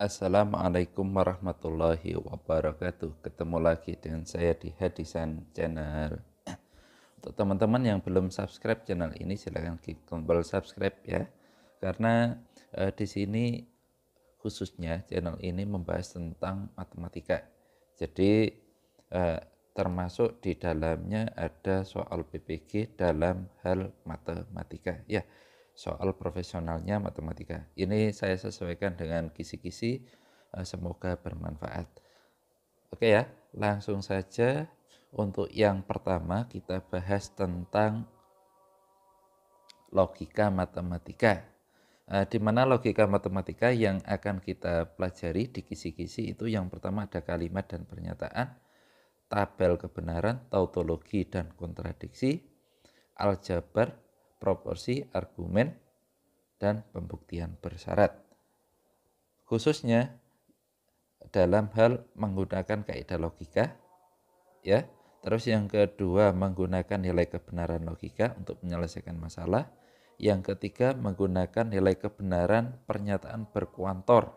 Assalamualaikum warahmatullahi wabarakatuh. Ketemu lagi dengan saya di Hadisan Channel. Untuk teman-teman yang belum subscribe channel ini, silahkan klik tombol subscribe ya. Karena di sini khususnya channel ini membahas tentang matematika. Jadi termasuk di dalamnya ada soal PPG dalam hal matematika ya, soal profesionalnya matematika. Ini saya sesuaikan dengan kisi-kisi, semoga bermanfaat. Oke ya, langsung saja. Untuk yang pertama kita bahas tentang logika matematika. Di mana logika matematika yang akan kita pelajari di kisi-kisi itu yang pertama ada kalimat dan pernyataan, tabel kebenaran, tautologi dan kontradiksi, aljabar, proporsi, argumen, dan pembuktian bersyarat. Khususnya dalam hal menggunakan kaidah logika, ya. Terus yang kedua menggunakan nilai kebenaran logika untuk menyelesaikan masalah. Yang ketiga menggunakan nilai kebenaran pernyataan berkuantor.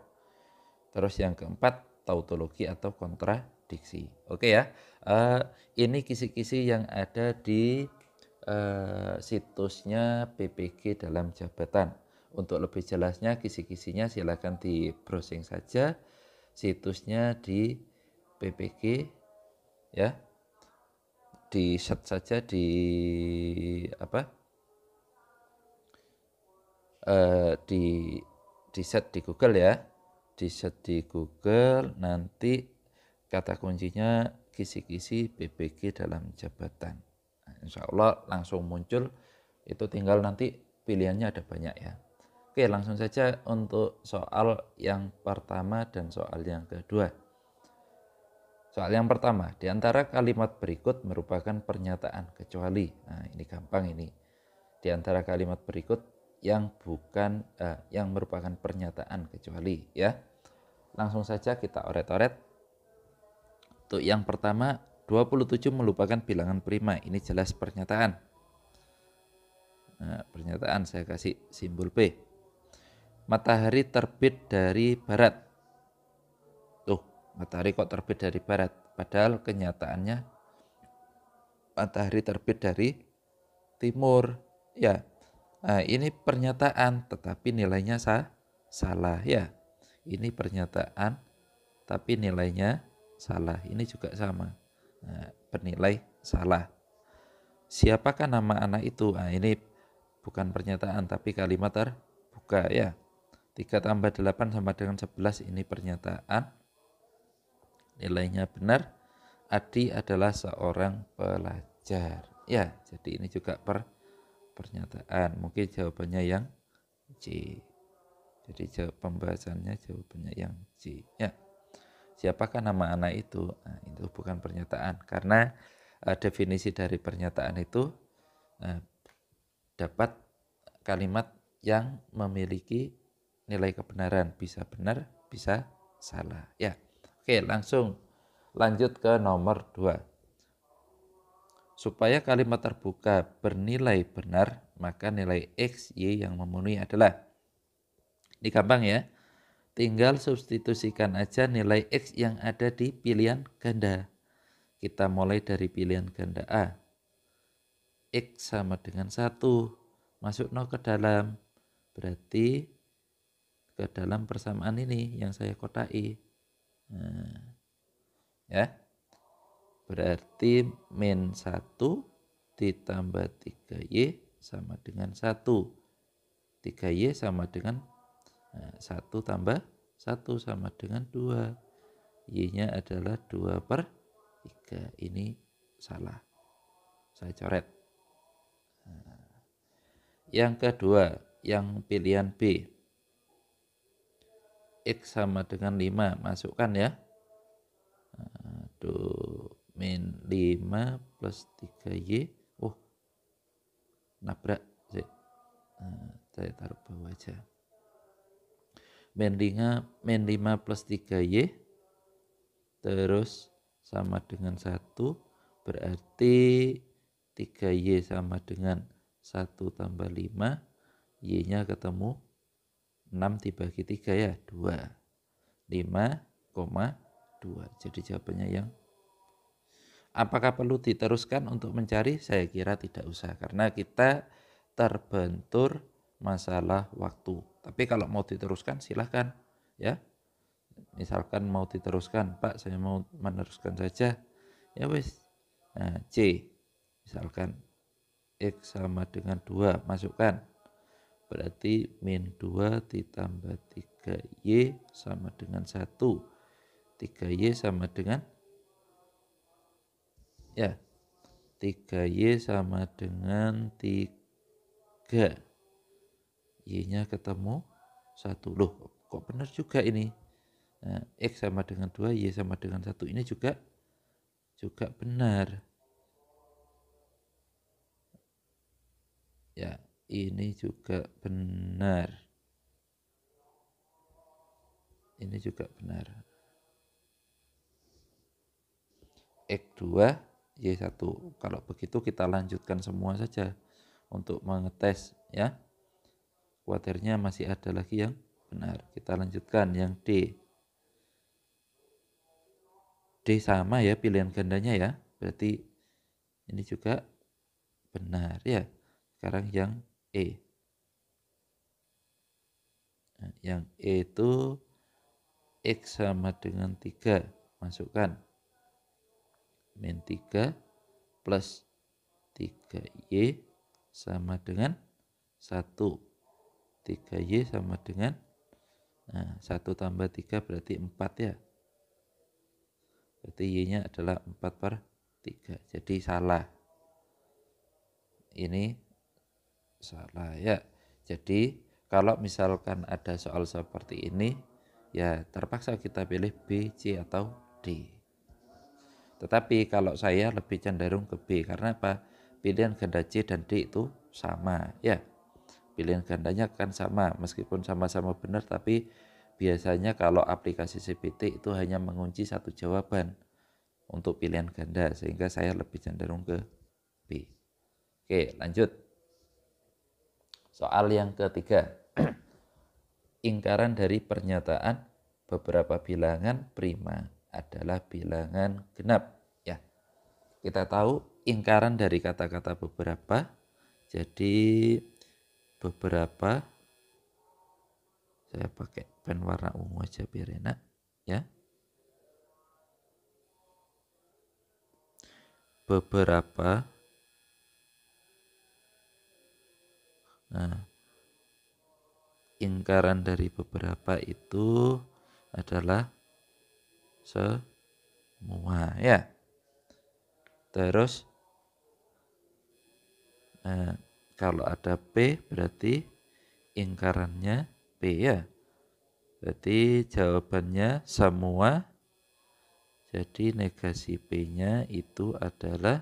Terus yang keempat tautologi atau kontradiksi. Oke ya, ini kisi-kisi yang ada di situsnya PPG dalam jabatan. Untuk lebih jelasnya kisi-kisinya silakan di browsing saja situsnya di PPG ya, di search saja di di search di Google ya, di search di Google, nanti kata kuncinya kisi-kisi PPG dalam jabatan. Nah, insya Allah langsung muncul, itu tinggal nanti pilihannya ada banyak ya. Oke, langsung saja untuk soal yang pertama dan soal yang kedua. Soal yang pertama, di antara kalimat berikut merupakan pernyataan kecuali. Nah, ini gampang ini. Di antara kalimat berikut yang merupakan pernyataan kecuali ya. Langsung saja kita oret-oret. Untuk yang pertama, 27 merupakan bilangan prima. Ini jelas pernyataan. Nah, pernyataan saya kasih simbol P. Matahari terbit dari barat. Tuh, matahari kok terbit dari barat? Padahal kenyataannya matahari terbit dari timur. Ya, nah, ini pernyataan tetapi nilainya salah ya. Ini pernyataan tapi nilainya salah. Ini juga sama. Nah, bernilai salah. Siapakah nama anak itu? Nah, ini bukan pernyataan tapi kalimat terbuka ya. 3 tambah 8 sama dengan 11, ini pernyataan. Nilainya benar. Adi adalah seorang pelajar. Ya, jadi ini juga pernyataan. Mungkin jawabannya yang C. Jadi pembahasannya jawabannya yang C. Ya. Siapakah nama anak itu? Nah, itu bukan pernyataan. Karena definisi dari pernyataan itu dapat kalimat yang memiliki nilai kebenaran. Bisa benar, bisa salah. Ya. Oke, langsung lanjut ke nomor 2. Supaya kalimat terbuka bernilai benar, maka nilai X, Y yang memenuhi adalah, ini gampang ya, tinggal substitusikan aja nilai X yang ada di pilihan ganda. Kita mulai dari pilihan ganda A. X sama dengan 1, masuk ke dalam, berarti ke dalam persamaan ini yang saya kotai. Nah, ya. Berarti min 1 ditambah 3Y sama dengan 1. 3Y sama dengan 1 tambah 1 sama dengan 2. Y-nya adalah 2/3. Ini salah. Saya coret. Yang kedua, yang pilihan B. X sama dengan 5. Masukkan ya. Min 5 plus 3Y. Oh, nabrak sih. Saya taruh bawah aja. Min 5 plus 3Y terus sama dengan 1, berarti 3Y sama dengan 1 tambah 5, Y nya ketemu 6 dibagi 3 ya, 2. 5,2. Jadi jawabannya yang apakah perlu diteruskan untuk mencari? Saya kira tidak usah karena kita terbentur masalah waktu. Tapi kalau mau diteruskan silahkan ya. Misalkan mau diteruskan, Pak saya mau meneruskan saja. Ya wis. Nah, C. Misalkan X sama dengan 2, masukkan. Berarti min 2 ditambah 3Y sama dengan 1. 3Y sama dengan ya 3Y sama dengan 3. Y-nya ketemu 1. Loh, kok benar juga ini? Nah, X sama dengan 2, Y sama dengan 1. Ini juga benar. Ya, ini juga benar. Ini juga benar. X2, Y1. Kalau begitu kita lanjutkan semua saja untuk mengetes ya. Kuaternya masih ada lagi yang benar. Kita lanjutkan yang D. D sama ya pilihan gandanya ya. Berarti ini juga benar ya. Sekarang yang E. Nah, yang E itu X sama dengan 3. Masukkan. Min 3 plus 3Y sama dengan 1. 3Y sama dengan 1 tambah 3 berarti 4 ya. Berarti Y-nya adalah 4/3. Jadi salah. Ini salah ya. Jadi kalau misalkan ada soal seperti ini, ya terpaksa kita pilih B, C, atau D. Tetapi kalau saya lebih cenderung ke B. Karena apa? Pilihan ganda C dan D itu sama ya. Pilihan gandanya kan sama, meskipun sama-sama benar, tapi biasanya kalau aplikasi CBT itu hanya mengunci satu jawaban untuk pilihan ganda, sehingga saya lebih cenderung ke B. Oke, lanjut. Soal yang ketiga. Ingkaran dari pernyataan beberapa bilangan prima adalah bilangan genap. Ya, kita tahu ingkaran dari kata-kata beberapa. Jadi beberapa, saya pakai pen warna ungu aja biar enak ya. Beberapa. Nah, ingkaran dari beberapa itu adalah semua ya. Terus kalau ada P berarti ingkarannya P ya. Berarti jawabannya semua. Jadi negasi P-nya itu adalah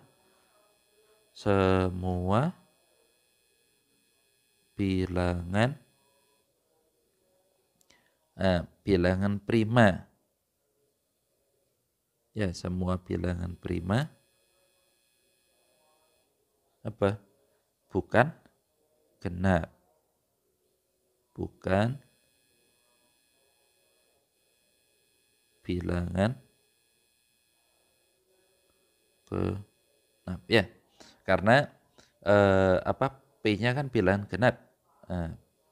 semua bilangan bilangan prima. Ya, semua bilangan prima apa? Bukan genap. Bukan bilangan genap ya. Karena P-nya kan bilangan genap.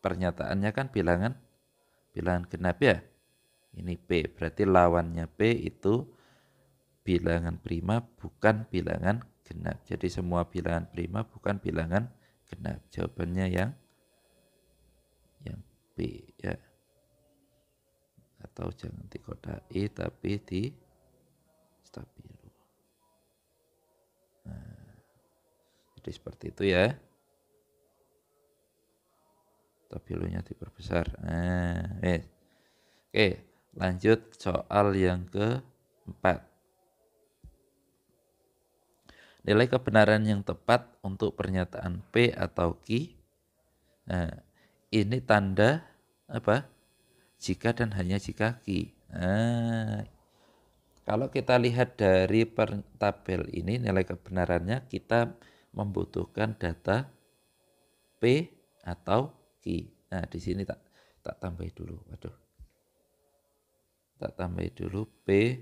Pernyataannya kan bilangan genap ya. Ini P, berarti lawannya P itu bilangan prima bukan bilangan genap. Jadi semua bilangan prima bukan bilangan genap. Jawabannya yang B ya. Atau jangan dikodai tapi di stabilo. Jadi seperti itu ya. Stabilonya diperbesar. Oke, lanjut soal yang keempat. Nilai kebenaran yang tepat untuk pernyataan P atau Q. Nah, ini tanda apa? Jika dan hanya jika Q. Kalau kita lihat dari tabel ini nilai kebenarannya, kita membutuhkan data P atau Q. Nah, di sini tak tambah dulu. Waduh. Tak tambahi dulu P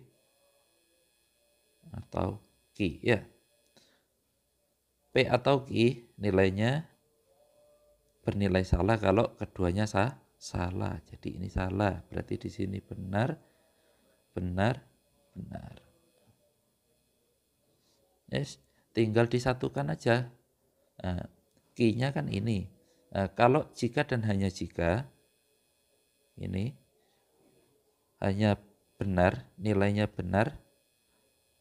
atau Q ya. P atau Q nilainya bernilai salah kalau keduanya salah. Jadi ini salah, berarti di sini benar, benar, benar. Yes, tinggal disatukan aja. Nah, Q-nya kan ini. Nah, kalau jika dan hanya jika ini hanya benar, nilainya benar,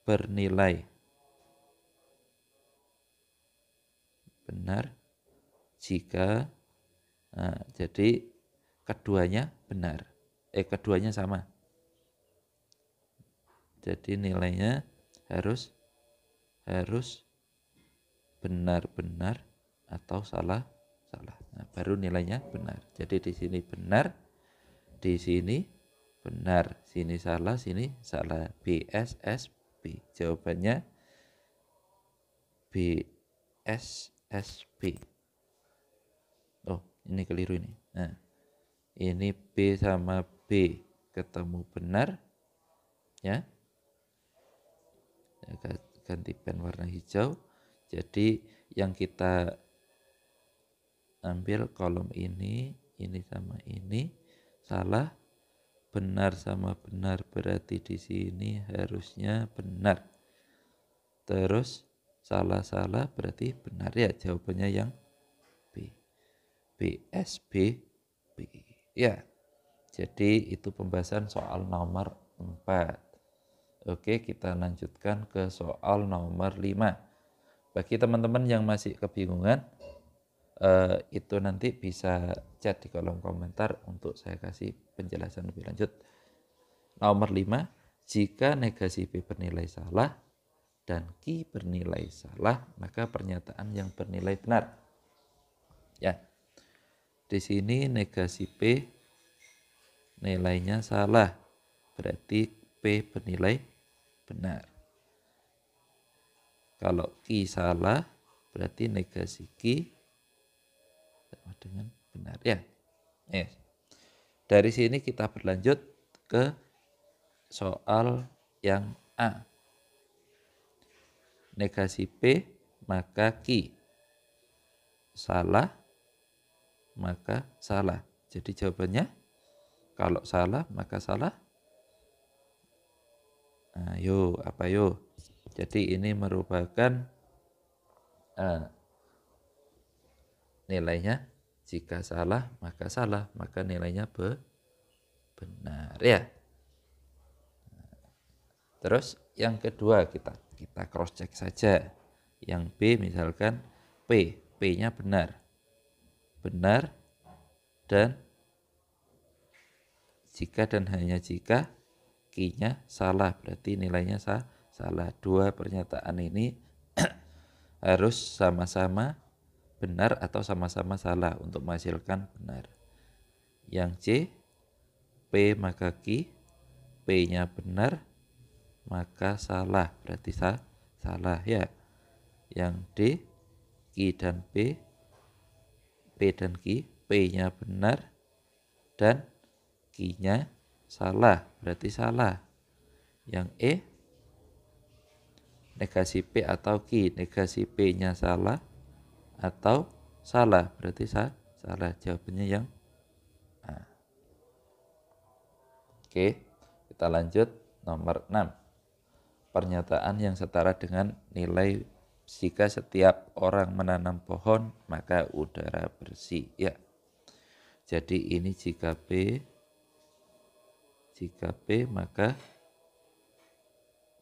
bernilai benar jika jadi keduanya benar. Keduanya sama. Jadi nilainya harus benar-benar atau salah. Nah, baru nilainya benar. Jadi di sini benar, di sini benar, sini salah, sini salah. BSSB. Jawabannya BSSB. Oh, ini keliru ini. Nah, ini B sama B ketemu benar, ya. Ganti pen warna hijau. Jadi yang kita ambil kolom ini sama ini salah, benar sama benar berarti di sini harusnya benar. Terus salah berarti benar ya, jawabannya yang B. BSB B. Ya. Jadi itu pembahasan soal nomor 4. Oke, kita lanjutkan ke soal nomor 5. Bagi teman-teman yang masih kebingungan, itu nanti bisa chat di kolom komentar untuk saya kasih penjelasan lebih lanjut. Nomor 5, jika negasi B bernilai salah dan Q bernilai salah, maka pernyataan yang bernilai benar. Ya. Di sini negasi P nilainya salah, berarti P bernilai benar. Kalau Q salah, berarti negasi Q sama dengan benar ya. Yes. Dari sini kita berlanjut ke soal yang A. Negasi P maka Q. Salah maka salah. Jadi jawabannya kalau salah maka salah. Ayo, apa yo? Jadi ini merupakan nilainya jika salah maka nilainya benar ya. Terus yang kedua kita cross check saja. Yang B misalkan P-nya benar dan jika dan hanya jika Q-nya salah, berarti nilainya salah. Dua pernyataan ini harus sama-sama benar atau sama-sama salah untuk menghasilkan benar. Yang C, P maka Q, P-nya benar maka salah, berarti salah ya. Yang D, Q dan P dan Q, P-nya benar dan Q-nya salah, berarti salah. Yang E, negasi P atau Q, negasi P-nya salah atau salah, berarti salah. Jawabannya yang A. Oke, kita lanjut nomor 6. Pernyataan yang setara dengan nilai jika setiap orang menanam pohon maka udara bersih ya. Jadi ini jika P maka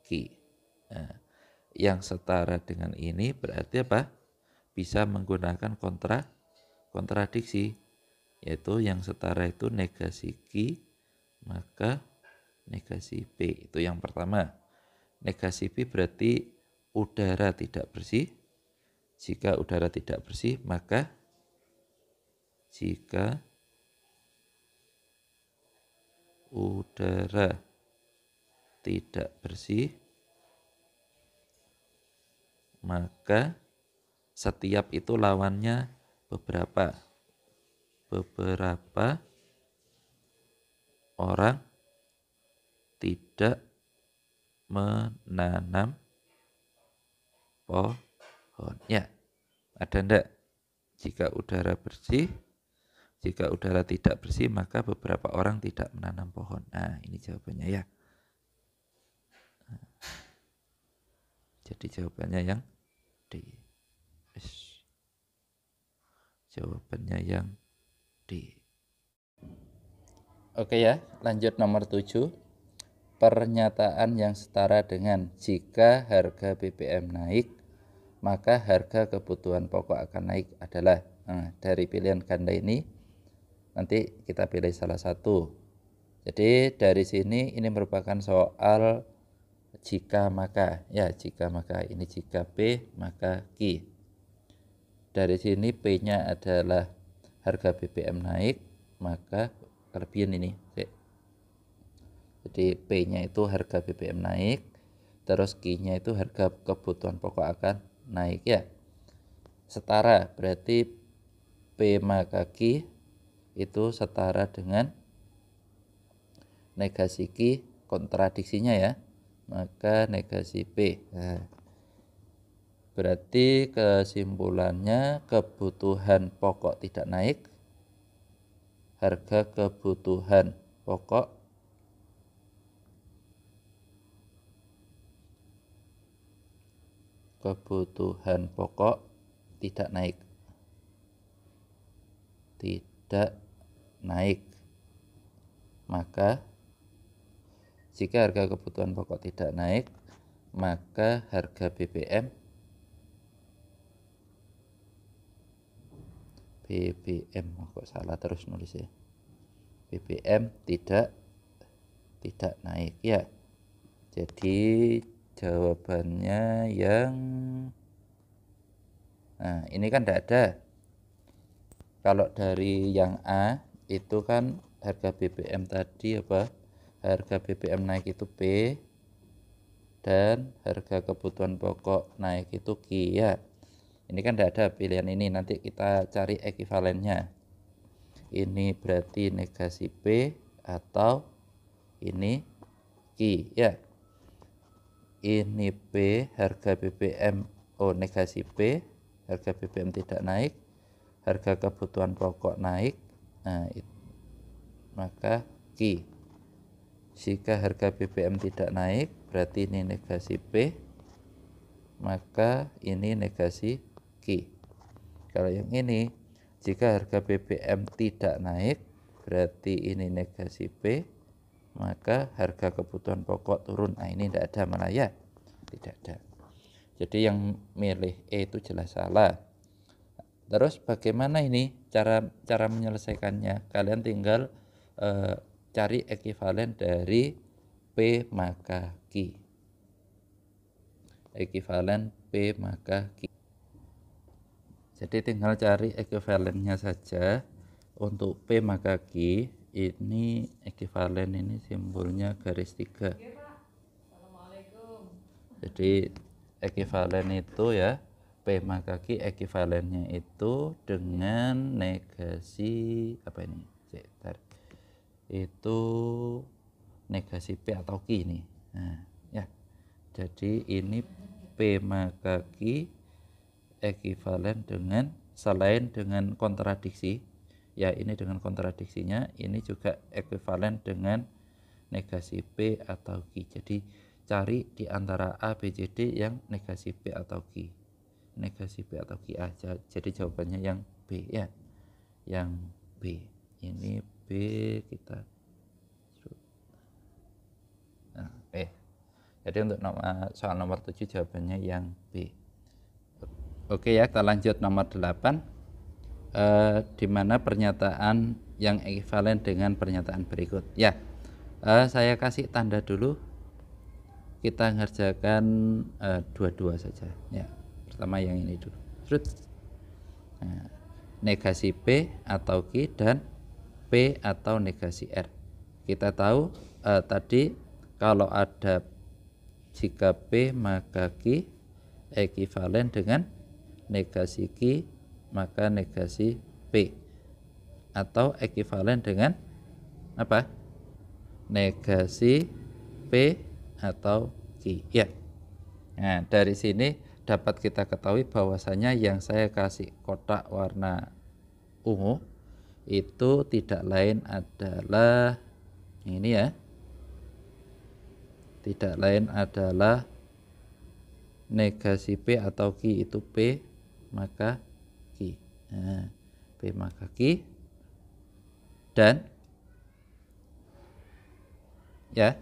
Q. Nah, yang setara dengan ini berarti apa? Bisa menggunakan kontradiksi, yaitu yang setara itu negasi Q maka negasi P. Itu yang pertama. Negasi P berarti udara tidak bersih. Jika udara tidak bersih maka jika udara tidak bersih maka setiap itu lawannya beberapa orang tidak menanam pohon. Ya, ada ndak? Jika udara bersih, jika udara tidak bersih, maka beberapa orang tidak menanam pohon. Nah, ini jawabannya ya. Jadi jawabannya yang D. Jawabannya yang D. Oke ya, lanjut nomor 7. Pernyataan yang setara dengan jika harga BBM naik, maka harga kebutuhan pokok akan naik adalah, dari pilihan ganda ini nanti kita pilih salah satu. Jadi dari sini ini merupakan soal jika maka, ya jika maka, ini jika P maka Q. Dari sini P-nya adalah harga BBM naik, maka kelebihan ini. Jadi P-nya itu harga BBM naik, terus Q-nya itu harga kebutuhan pokok akan naik ya. Setara, berarti P maka Q itu setara dengan negasi Q kontradiksinya ya. Maka negasi P. Nah, berarti kesimpulannya kebutuhan pokok tidak naik, harga kebutuhan pokok tidak naik. Tidak naik. Maka jika harga kebutuhan pokok tidak naik, maka harga BBM kok salah terus nulis ya. BBM tidak naik ya. Jadi jawabannya yang ini kan tidak ada. Kalau dari yang A itu kan harga BBM tadi apa? Harga BBM naik itu P dan harga kebutuhan pokok naik itu Q ya. Ini kan tidak ada pilihan ini, nanti kita cari ekivalennya. Ini berarti negasi P atau ini Q ya. Ini P harga BBM, negasi P, harga BBM tidak naik, harga kebutuhan pokok naik, maka Q. Jika harga BBM tidak naik, berarti ini negasi P, maka ini negasi Q. Kalau yang ini, jika harga BBM tidak naik, berarti ini negasi P, maka harga kebutuhan pokok turun. Nah, ini tidak ada malah ya, tidak ada. Jadi yang milih E itu jelas salah. Terus bagaimana ini cara menyelesaikannya? Kalian tinggal cari ekivalen dari P maka Q. Ekivalen P maka Q. Jadi tinggal cari ekivalennya saja. Untuk P maka Q, ini ekivalen ini simbolnya garis 3. Jadi ekivalen itu ya, P maka Q ekivalennya itu dengan negasi apa ini? Itu negasi P atau Q ini. Nah, ya. Jadi ini P maka Q ekivalen dengan, selain dengan kontradiksi, ya ini dengan kontradiksinya, ini juga ekivalen dengan negasi P atau Q. Jadi cari di antara A, B, C, D yang negasi P atau Q. Negasi P atau Q aja. Jadi jawabannya yang B ya. Yang B. Ini B kita. Nah, B. Jadi untuk soal nomor 7 jawabannya yang B. Oke ya, kita lanjut nomor 8. Di mana pernyataan yang ekivalen dengan pernyataan berikut. Ya, saya kasih tanda dulu. Kita ngerjakan dua-dua saja. Ya, pertama yang ini dulu. Nah, negasi P atau Q dan P atau negasi R. Kita tahu tadi kalau ada jika P maka Q ekivalen dengan negasi Q maka negasi P, atau ekivalen dengan apa? Negasi P atau Q ya. Nah, dari sini dapat kita ketahui bahwasanya yang saya kasih kotak warna ungu itu tidak lain adalah ini ya. Tidak lain adalah negasi P atau Q, itu P maka Q. Nah, P maka Q dan ya,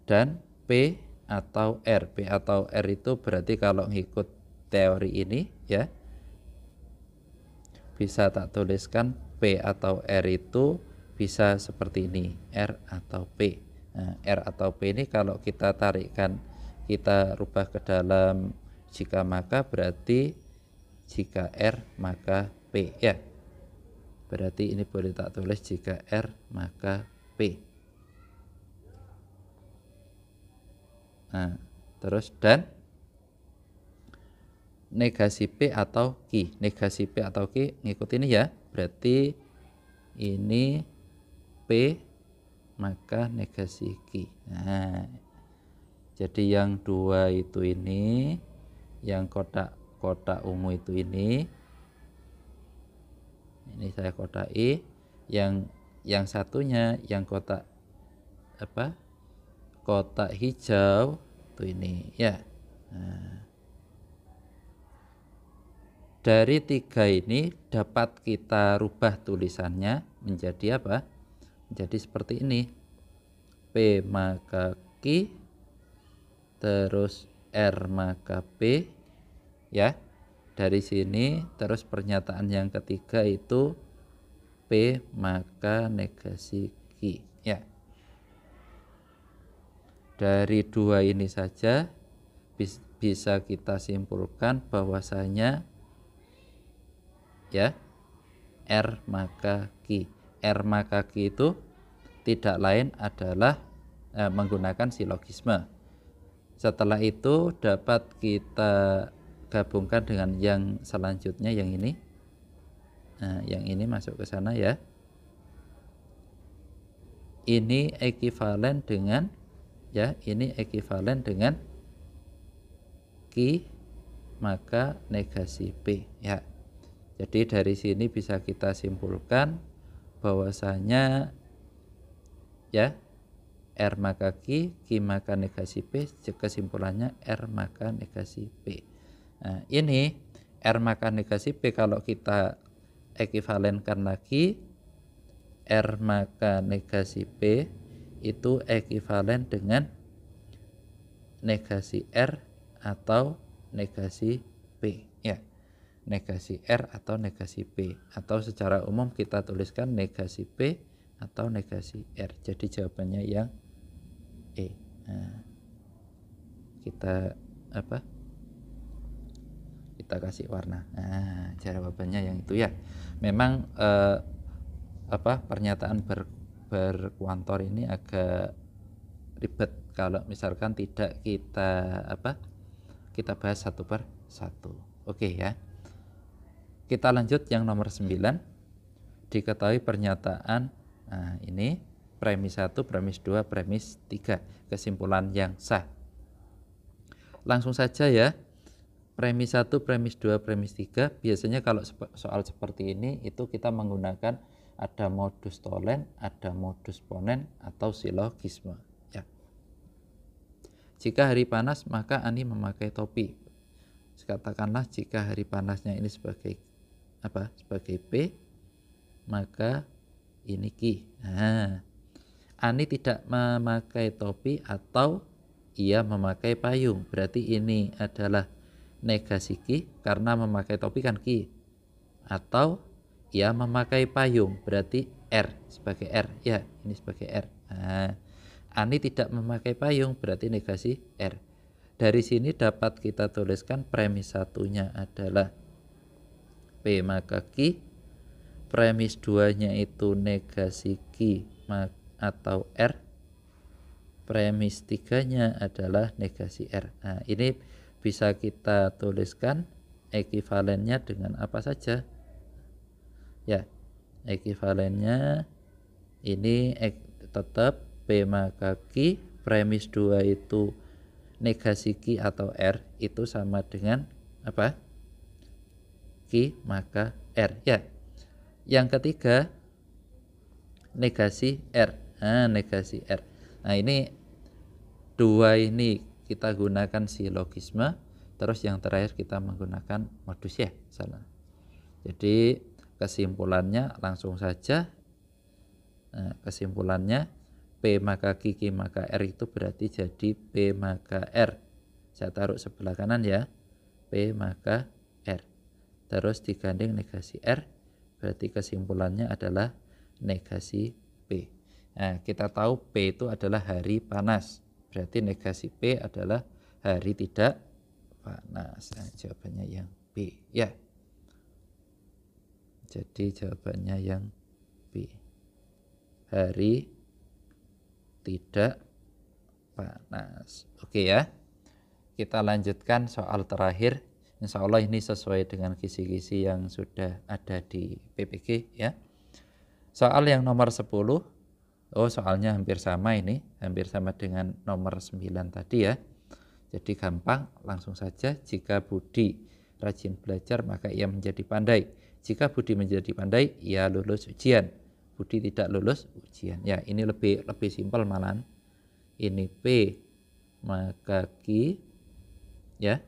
dan P atau R. P atau R itu berarti kalau ngikut teori ini ya, bisa tak tuliskan P atau R itu bisa seperti ini, R atau P. Nah, R atau P ini kalau kita tarikkan, kita rubah ke dalam jika maka, berarti jika R maka P ya. Berarti ini boleh tak tulis jika R maka P. Nah, terus dan negasi P atau Q. Negasi P atau Q ngikut ini ya. Berarti ini P maka negasi Q. Nah, jadi yang dua itu ini, yang kotak ungu itu ini saya kodai, yang satunya yang kotak kotak hijau itu ini ya. Nah, dari tiga ini dapat kita rubah tulisannya menjadi apa? Menjadi seperti ini, P maka Q terus R maka P ya. Dari sini terus pernyataan yang ketiga itu P maka negasi Q ya. Dari dua ini saja bisa kita simpulkan bahwasanya ya, R maka Q. R maka Q itu tidak lain adalah menggunakan silogisme. Setelah itu dapat kita gabungkan dengan yang selanjutnya, yang ini. Nah, yang ini masuk ke sana ya. Ini ekuivalen dengan ya, ini ekuivalen dengan Q maka negasi P ya. Jadi dari sini bisa kita simpulkan bahwasanya ya, R maka Q, Q maka negasi P, kesimpulannya R maka negasi P. Nah, ini R maka negasi P kalau kita ekuivalenkan lagi, R maka negasi P itu ekuivalen dengan negasi R atau negasi P ya. Negasi R atau negasi P, atau secara umum kita tuliskan negasi P atau negasi R. Jadi jawabannya yang E. Nah, kita kita kasih warna. Nah, jawabannya yang itu ya. Memang pernyataan berkuantor ini agak ribet kalau misalkan tidak kita kita bahas satu per satu. Oke ya. Kita lanjut yang nomor 9. Diketahui pernyataan, nah ini premis 1, premis 2, premis 3, kesimpulan yang sah. Langsung saja ya. Premis 1, premis 2, premis 3, biasanya kalau soal seperti ini itu kita menggunakan ada modus tollens, ada modus ponens atau silogisme ya. Jika hari panas maka Ani memakai topi. Katakanlah jika hari panasnya ini sebagai sebagai P, maka ini Q. Nah, Ani tidak memakai topi atau ia memakai payung, berarti ini adalah negasi Q karena memakai topi kan Q, atau ia memakai payung, berarti R sebagai R ya, ini sebagai R. Nah, Ani tidak memakai payung, berarti negasi R. Dari sini dapat kita tuliskan premis satunya adalah P maka Q, premis 2-nya itu negasi Q atau R, premis 3-nya adalah negasi R. Nah, ini bisa kita tuliskan ekuivalennya dengan apa saja ya. Ekuivalennya ini tetap P maka Q premis 2 itu negasi Q atau R itu sama dengan apa? Q maka R ya. Yang ketiga negasi R. Negasi R. Nah, ini dua ini kita gunakan silogisme, terus yang terakhir kita menggunakan modus ya, salah. Jadi kesimpulannya langsung saja. Kesimpulannya P maka Q, Q maka R itu berarti jadi P maka R. Saya taruh sebelah kanan ya. P maka R. Terus digandeng negasi R, berarti kesimpulannya adalah negasi P. Nah, kita tahu P itu adalah hari panas. Berarti negasi P adalah hari tidak panas. Nah, jawabannya yang B ya. Jadi jawabannya yang B. Hari tidak panas. Oke ya. Kita lanjutkan soal terakhir. Insya Allah ini sesuai dengan kisi-kisi yang sudah ada di PPG ya. Soal yang nomor 10. Soalnya hampir sama ini. Hampir sama dengan nomor 9 tadi ya. Jadi gampang, langsung saja. Jika Budi rajin belajar maka ia menjadi pandai. Jika Budi menjadi pandai, ia lulus ujian. Budi tidak lulus ujian. Ya, ini lebih simpel malahan. Ini P maka Q ya.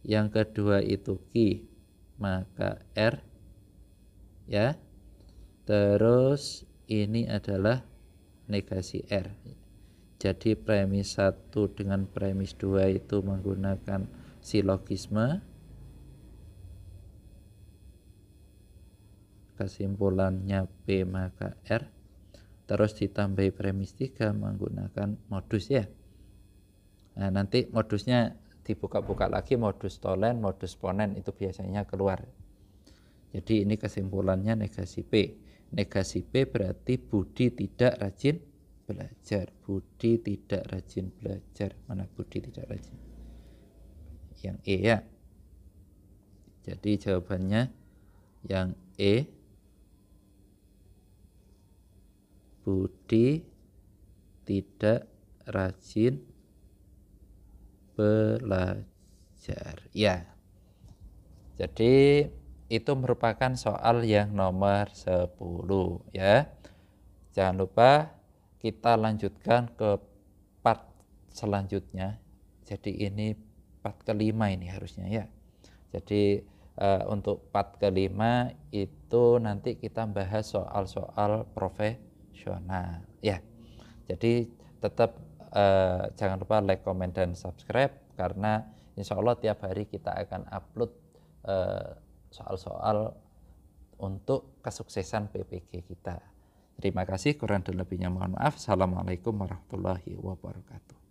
Yang kedua itu Q maka R ya. Terus ini adalah negasi R. Jadi premis 1 dengan premis 2 itu menggunakan silogisme. Kesimpulannya P maka R. Terus ditambahi premis 3 menggunakan modus ya. Nah, nanti modusnya dibuka-buka lagi, modus tolen, modus ponen itu biasanya keluar. Jadi ini kesimpulannya negasi P. Negasi P berarti Budi tidak rajin belajar. Budi tidak rajin belajar. Mana Budi tidak rajin? Yang E ya. Jadi jawabannya yang E. Budi tidak rajin belajar. Ya. Jadi itu merupakan soal yang nomor 10 ya. Jangan lupa kita lanjutkan ke part selanjutnya. Jadi ini part kelima ini harusnya ya. Jadi untuk part kelima itu nanti kita bahas soal-soal profesional ya. Jadi tetap jangan lupa like, comment, dan subscribe karena insya Allah tiap hari kita akan upload soal-soal untuk kesuksesan PPG kita. Terima kasih, kurang dan lebihnya mohon maaf. Assalamualaikum warahmatullahi wabarakatuh.